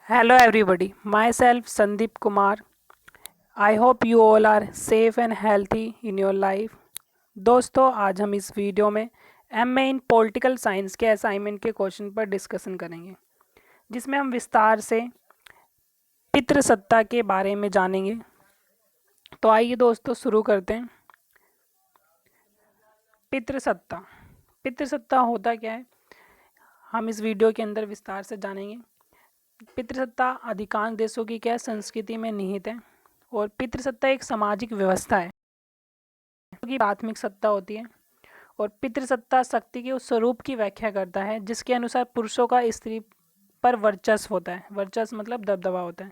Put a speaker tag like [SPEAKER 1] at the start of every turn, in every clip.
[SPEAKER 1] Hello everybody, myself Sandeep Kumar. I hope you all are safe and healthy in your life. दोस्तों आज हम इस video में MA इन political science के assignment के क्वेश्चन पर डिस्कशन करेंगे, जिसमें हम विस्तार से पितृसत्ता के बारे में जानेंगे। तो आइए दोस्तों शुरू करते हैं। पितृसत्ता पितृसत्ता होता क्या है, हम इस वीडियो के अंदर विस्तार से जानेंगे। पितृसत्ता अधिकांश देशों की क्या संस्कृति में निहित है, और पितृसत्ता एक सामाजिक व्यवस्था है की प्राथमिक सत्ता होती है। और पितृसत्ता शक्ति के उस स्वरूप की व्याख्या करता है जिसके अनुसार पुरुषों का स्त्री पर वर्चस्व होता है। वर्चस्व मतलब दबदबा होता है,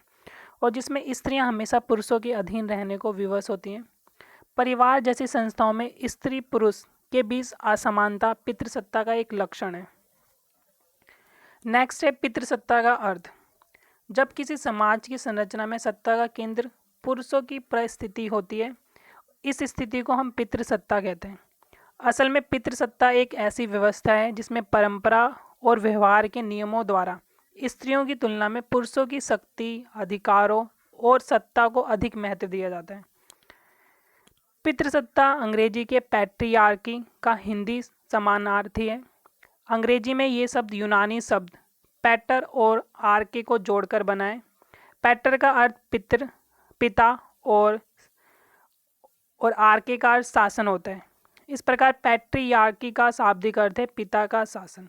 [SPEAKER 1] और जिसमें स्त्रियां हमेशा पुरुषों के अधीन रहने को विवश होती हैं। परिवार जैसी संस्थाओं में स्त्री पुरुष के बीच असमानता पितृसत्ता का एक लक्षण है। नेक्स्ट है पितृसत्ता का अर्थ। जब किसी समाज की संरचना में सत्ता का केंद्र पुरुषों की परिस्थिति होती है, इस स्थिति को हम पितृसत्ता कहते हैं। असल में पितृसत्ता एक ऐसी व्यवस्था है जिसमें परंपरा और व्यवहार के नियमों द्वारा स्त्रियों की तुलना में पुरुषों की शक्ति, अधिकारों और सत्ता को अधिक महत्व दिया जाता है। पितृसत्ता अंग्रेजी के पैट्रियार्की का हिंदी समानार्थी है। अंग्रेजी में ये शब्द यूनानी शब्द पैटर और आर्के को जोड़कर बना है। पैटर का अर्थ पितृ, पिता, और आर्के का अर्थ शासन होता है। इस प्रकार पैट्रियार्की का शाब्दिक अर्थ है पिता का शासन।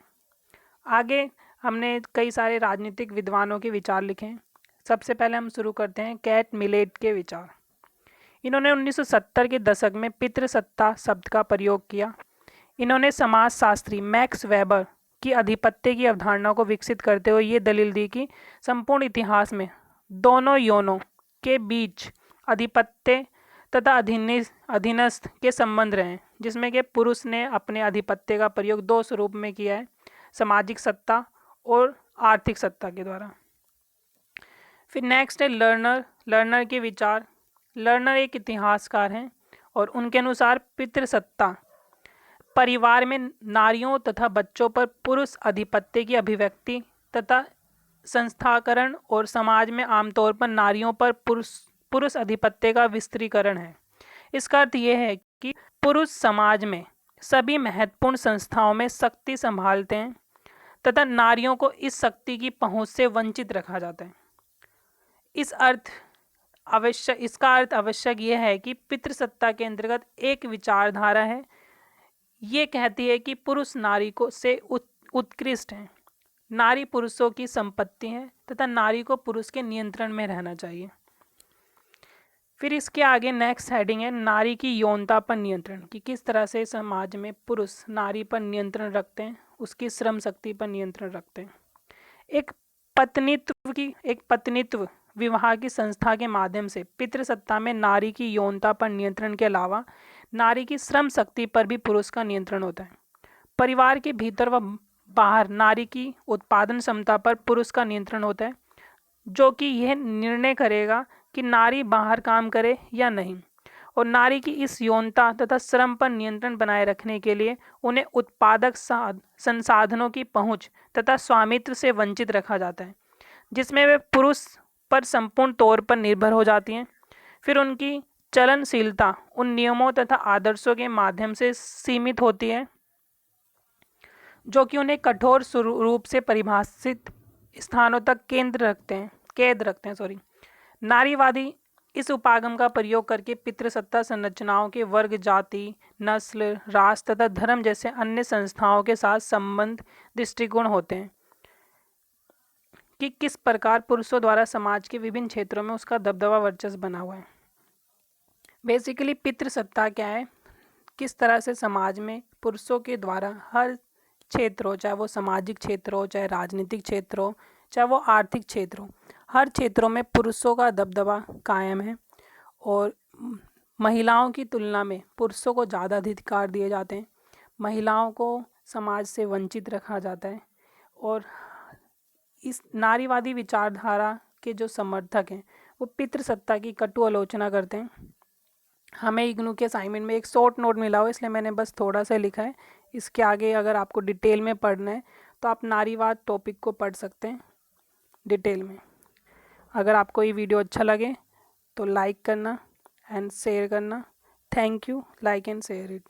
[SPEAKER 1] आगे हमने कई सारे राजनीतिक विद्वानों के विचार लिखे हैं। सबसे पहले हम शुरू करते हैं कैट मिलेट के विचार। इन्होंने 1970 के दशक में पितृसत्ता शब्द का प्रयोग किया। इन्होंने समाजशास्त्री मैक्स वेबर की अधिपत्य की अवधारणा को विकसित करते हुए ये दलील दी कि संपूर्ण इतिहास में दोनों यौनों के बीच आधिपत्य तथा अधीनस्थ के संबंध रहे, जिसमें कि पुरुष ने अपने आधिपत्य का प्रयोग दो स्वरूप में किया है, सामाजिक सत्ता और आर्थिक सत्ता के द्वारा। फिर नेक्स्ट है लर्नर के विचार। लर्नर एक इतिहासकार हैं और उनके अनुसार पितृसत्ता परिवार में नारियों तथा बच्चों पर पुरुष आधिपत्य की अभिव्यक्ति तथा संस्थाकरण और समाज में आमतौर पर नारियों पर पुरुष आधिपत्य का विस्तारीकरण है। इसका अर्थ यह है कि पुरुष समाज में सभी महत्वपूर्ण संस्थाओं में शक्ति संभालते हैं तथा नारियों को इस शक्ति की पहुंच से वंचित रखा जाता है। इसका अर्थ आवश्यक यह है कि पितृसत्ता के अंतर्गत एक विचारधारा है, ये कहती है कि पुरुष नारी को से उत्कृष्ट है, नारी पुरुषों की संपत्ति है तथा नारी को पुरुष के नियंत्रण में रहना चाहिए। फिर इसके आगे नेक्स्ट हेडिंग है नारी की यौनता पर नियंत्रण, कि किस तरह से समाज में पुरुष नारी पर नियंत्रण रखते हैं, उसकी श्रम शक्ति पर नियंत्रण रखते हैं। एक पत्नीत्व विवाह की संस्था के माध्यम से पितृसत्ता में नारी की यौनता पर नियंत्रण के अलावा नारी की श्रम शक्ति पर भी पुरुष का नियंत्रण होता है। परिवार के भीतर व बाहर नारी की उत्पादन क्षमता पर पुरुष का नियंत्रण होता है, जो कि यह निर्णय करेगा कि नारी बाहर काम करे या नहीं। और नारी की इस यौनता तथा श्रम पर नियंत्रण बनाए रखने के लिए उन्हें उत्पादक संसाधनों की पहुंच तथा स्वामित्व से वंचित रखा जाता है, जिसमें वे पुरुष पर संपूर्ण तौर पर निर्भर हो जाती हैं। फिर उनकी चलनशीलता उन नियमों तथा आदर्शों के माध्यम से सीमित होती है जो कि उन्हें कठोर रूप से परिभाषित स्थानों तक कैद रखते हैं। नारीवादी इस उपागम का प्रयोग करके पितृसत्ता संरचनाओं के वर्ग, जाति, नस्ल, राष्ट्र तथा धर्म जैसे अन्य संस्थाओं के साथ संबंध दृष्टिकोण होते हैं कि किस प्रकार पुरुषों द्वारा समाज के विभिन्न क्षेत्रों में उसका दबदबा वर्चस्व बना हुआ है। बेसिकली पितृसत्ता क्या है, किस तरह से समाज में पुरुषों के द्वारा हर क्षेत्र हो, चाहे वो सामाजिक क्षेत्र हो, चाहे राजनीतिक क्षेत्र हो, चाहे वो आर्थिक क्षेत्र हो, हर क्षेत्रों में पुरुषों का दबदबा कायम है और महिलाओं की तुलना में पुरुषों को ज़्यादा अधिकार दिए जाते हैं। महिलाओं को समाज से वंचित रखा जाता है। और इस नारीवादी विचारधारा के जो समर्थक हैं वो पितृसत्ता की कटु आलोचना करते हैं। हमें इग्नू के असाइनमेंट में एक शॉर्ट नोट मिला हो, इसलिए मैंने बस थोड़ा सा लिखा है। इसके आगे अगर आपको डिटेल में पढ़ना है तो आप नारीवाद टॉपिक को पढ़ सकते हैं डिटेल में। अगर आपको ये वीडियो अच्छा लगे तो लाइक करना एंड शेयर करना। Thank you, like and share it.